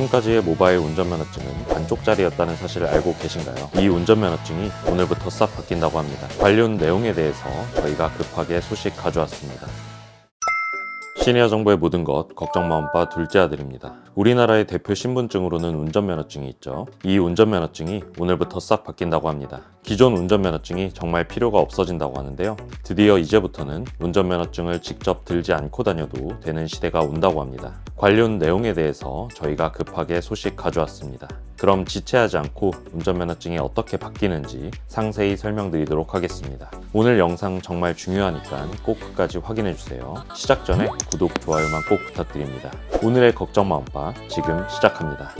지금까지의 모바일 운전면허증은 반쪽짜리였다는 사실을 알고 계신가요? 이 운전면허증이 오늘부터 싹 바뀐다고 합니다. 관련 내용에 대해서 저희가 급하게 소식 가져왔습니다. 시니어 정보의 모든 것 걱정 마음바 둘째 아들입니다. 우리나라의 대표 신분증으로는 운전면허증이 있죠. 이 운전면허증이 오늘부터 싹 바뀐다고 합니다. 기존 운전면허증이 정말 필요가 없어진다고 하는데요. 드디어 이제부터는 운전면허증을 직접 들지 않고 다녀도 되는 시대가 온다고 합니다. 관련 내용에 대해서 저희가 급하게 소식 가져왔습니다. 그럼 지체하지 않고 운전면허증이 어떻게 바뀌는지 상세히 설명드리도록 하겠습니다. 오늘 영상 정말 중요하니까 꼭 끝까지 확인해주세요. 시작 전에 구독, 좋아요만 꼭 부탁드립니다. 오늘의 걱정 마음바 지금 시작합니다.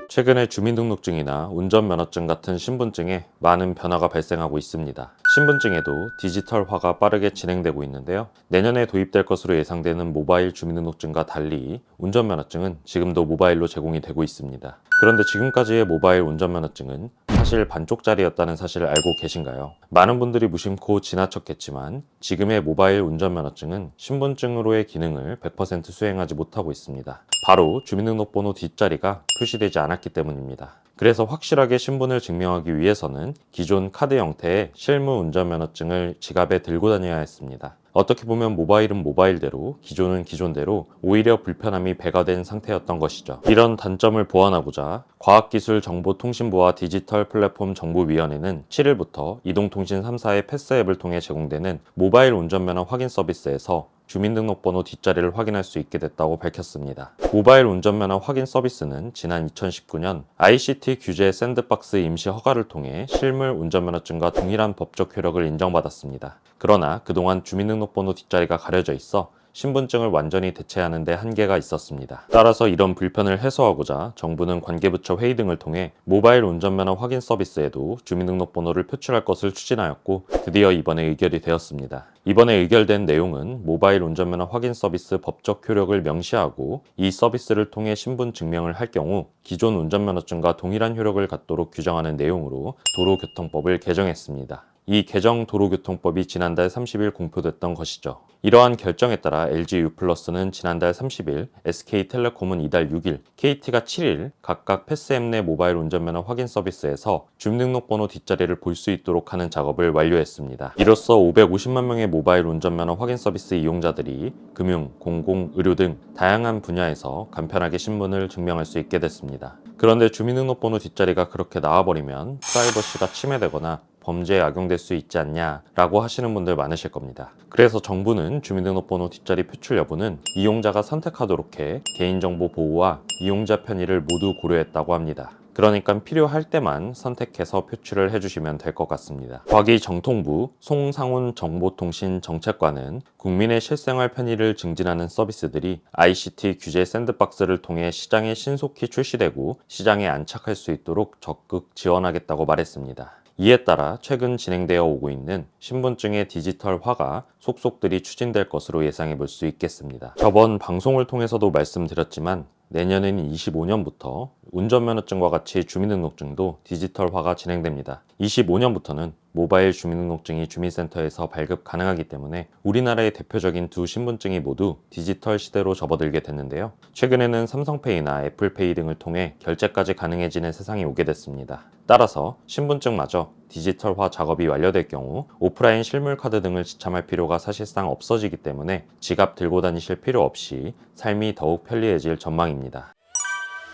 최근에 주민등록증이나 운전면허증 같은 신분증에 많은 변화가 발생하고 있습니다. 신분증에도 디지털화가 빠르게 진행되고 있는데요. 내년에 도입될 것으로 예상되는 모바일 주민등록증과 달리 운전면허증은 지금도 모바일로 제공이 되고 있습니다. 그런데 지금까지의 모바일 운전면허증은 사실 반쪽짜리였다는 사실을 알고 계신가요? 많은 분들이 무심코 지나쳤겠지만 지금의 모바일 운전면허증은 신분증으로의 기능을 100% 수행하지 못하고 있습니다. 바로 주민등록번호 뒷자리가 표시되지 않았기 때문입니다. 그래서 확실하게 신분을 증명하기 위해서는 기존 카드 형태의 실무 운전면허증을 지갑에 들고 다녀야 했습니다. 어떻게 보면 모바일은 모바일대로 기존은 기존대로 오히려 불편함이 배가 된 상태였던 것이죠. 이런 단점을 보완하고자 과학기술정보통신부와 디지털플랫폼정보위원회는 7일부터 이동통신 3사의 패스 앱을 통해 제공되는 모바일 운전면허 확인 서비스에서 주민등록번호 뒷자리를 확인할 수 있게 됐다고 밝혔습니다. 모바일 운전면허 확인 서비스는 지난 2019년 ICT 규제 샌드박스 임시 허가를 통해 실물 운전면허증과 동일한 법적 효력을 인정받았습니다. 그러나 그동안 주민등록번호 뒷자리가 가려져 있어 신분증을 완전히 대체하는 데 한계가 있었습니다. 따라서 이런 불편을 해소하고자 정부는 관계부처 회의 등을 통해 모바일 운전면허 확인 서비스에도 주민등록번호를 표출할 것을 추진하였고 드디어 이번에 의결이 되었습니다. 이번에 의결된 내용은 모바일 운전면허 확인 서비스 법적 효력을 명시하고 이 서비스를 통해 신분 증명을 할 경우 기존 운전면허증과 동일한 효력을 갖도록 규정하는 내용으로 도로교통법을 개정했습니다. 이 개정 도로교통법이 지난달 30일 공표됐던 것이죠. 이러한 결정에 따라 LG U+는 지난달 30일, SK텔레콤은 이달 6일, KT가 7일 각각 패스앱 내 모바일 운전면허 확인 서비스에서 주민등록번호 뒷자리를 볼 수 있도록 하는 작업을 완료했습니다. 이로써 550만 명의 모바일 운전면허 확인 서비스 이용자들이 금융, 공공, 의료 등 다양한 분야에서 간편하게 신분을 증명할 수 있게 됐습니다. 그런데 주민등록번호 뒷자리가 그렇게 나와버리면 프라이버시가 침해되거나 범죄에 악용될 수 있지 않냐라고 하시는 분들 많으실 겁니다. 그래서 정부는 주민등록번호 뒷자리 표출 여부는 이용자가 선택하도록 해 개인정보 보호와 이용자 편의를 모두 고려했다고 합니다. 그러니까 필요할 때만 선택해서 표출을 해주시면 될 것 같습니다. 과기정통부 송상훈 정보통신정책관은 국민의 실생활 편의를 증진하는 서비스들이 ICT 규제 샌드박스를 통해 시장에 신속히 출시되고 시장에 안착할 수 있도록 적극 지원하겠다고 말했습니다. 이에 따라 최근 진행되어 오고 있는 신분증의 디지털화가 속속들이 추진될 것으로 예상해 볼 수 있겠습니다. 저번 방송을 통해서도 말씀드렸지만 내년에는 25년부터 운전면허증과 같이 주민등록증도 디지털화가 진행됩니다. 25년부터는 모바일 주민등록증이 주민센터에서 발급 가능하기 때문에 우리나라의 대표적인 두 신분증이 모두 디지털 시대로 접어들게 됐는데요. 최근에는 삼성페이나 애플페이 등을 통해 결제까지 가능해지는 세상이 오게 됐습니다. 따라서 신분증마저 디지털화 작업이 완료될 경우 오프라인 실물카드 등을 지참할 필요가 사실상 없어지기 때문에 지갑 들고 다니실 필요 없이 삶이 더욱 편리해질 전망입니다.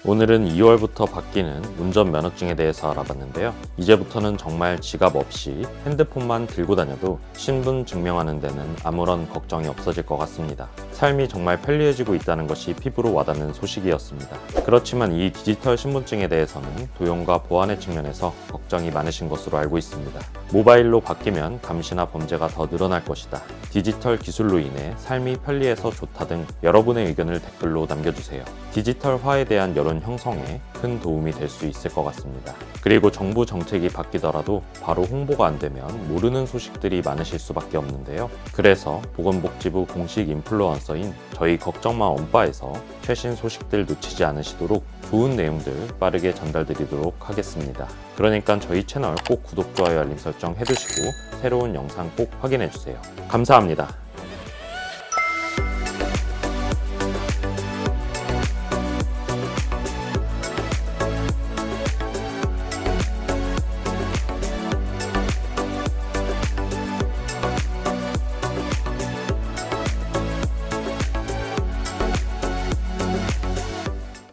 오늘은 2월부터 바뀌는 운전면허증에 대해서 알아봤는데요. 이제부터는 정말 지갑 없이 핸드폰만 들고 다녀도 신분 증명하는 데는 아무런 걱정이 없어질 것 같습니다. 삶이 정말 편리해지고 있다는 것이 피부로 와닿는 소식이었습니다. 그렇지만 이 디지털 신분증에 대해서는 도용과 보안의 측면에서 걱정이 많으신 것으로 알고 있습니다. 모바일로 바뀌면 감시나 범죄가 더 늘어날 것이다. 디지털 기술로 인해 삶이 편리해서 좋다 등 여러분의 의견을 댓글로 남겨주세요. 디지털화에 대한 여론 형성에 큰 도움이 될 수 있을 것 같습니다. 그리고 정부 정책이 바뀌더라도 바로 홍보가 안 되면 모르는 소식들이 많으실 수밖에 없는데요. 그래서 보건복지부 공식 인플루언서인 저희 걱정마 엄빠에서 최신 소식들 놓치지 않으시도록 좋은 내용들 빠르게 전달드리도록 하겠습니다. 그러니까 저희 채널 꼭 구독, 좋아요, 알림 설정 해두시고 새로운 영상 꼭 확인해주세요. 감사합니다.